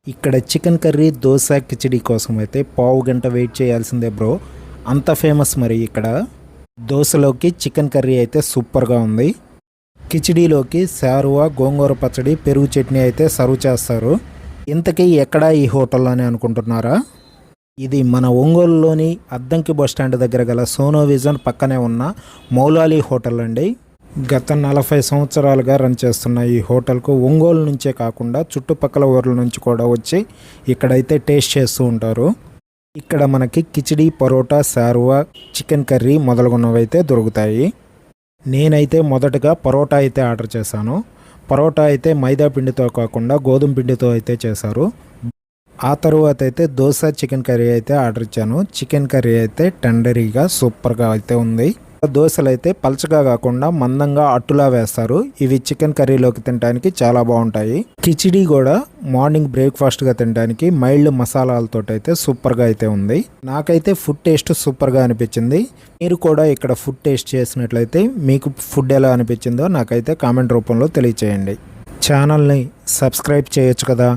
ఇక్కడ chicken curry dosa khichdi కోసం అయితే పావు గంట వెయిట్ చేయాల్సిందే బ్రో. అంత ఫేమస్ మరి ఇక్కడ. దోశలోకి చికెన్ కర్రీ అయితే సూపర్గా ఉంది. కిచిడీలోకి శారువా గోంగూర పచ్చడి పెరుగు చట్నీ అయితే సర్వ్ చేస్తారు. ఇంతకీ ఎక్కడ ఈ హోటల్ అని అనుకుంటున్నారా? ఇది మన ఒంగోలులోని అద్దంకి బస్టాండ్ దగ్గర గల సోనో విజన్ పక్కనే ఉన్న మౌలాలి హోటల్ అండి. గత 40 సంవత్సరాలుగా రన్ చేస్తున్న ఈ హోటల్కు ఒంగోలు నుంచే కాకుండా చుట్టుపక్కల ఊర్ల నుంచి కూడా వచ్చి ఇక్కడైతే టేస్ట్ చేస్తూ ఉంటారు. ఇక్కడ మనకి కిచిడి, పరోటా, శారువా, చికెన్ కర్రీ మొదలగున్నవి అయితే దొరుకుతాయి. నేనైతే మొదటగా పరోటా అయితే ఆర్డర్ చేశాను. పరోటా అయితే మైదా పిండితో కాకుండా గోధుమ పిండితో అయితే చేశారు. ఆ తరువాత అయితే దోశ చికెన్ కర్రీ అయితే ఆర్డర్ ఇచ్చాను. చికెన్ కర్రీ అయితే టెండరీగా సూపర్గా అయితే ఉంది. దోశలు అయితే పలచగా కాకుండా మందంగా అట్టులా వేస్తారు. ఇవి చికెన్ కర్రీలోకి తినడానికి చాలా బాగుంటాయి. కిచిడి కూడా మార్నింగ్ బ్రేక్ఫాస్ట్గా తినడానికి మైల్డ్ మసాలాలతో అయితే సూపర్గా అయితే ఉంది. నాకైతే ఫుడ్ టేస్ట్ సూపర్గా అనిపించింది. మీరు కూడా ఇక్కడ ఫుడ్ టేస్ట్ చేసినట్లయితే మీకు ఫుడ్ ఎలా అనిపించిందో నాకైతే కామెంట్ రూపంలో తెలియచేయండి. ఛానల్ని సబ్స్క్రైబ్ చేయొచ్చు కదా.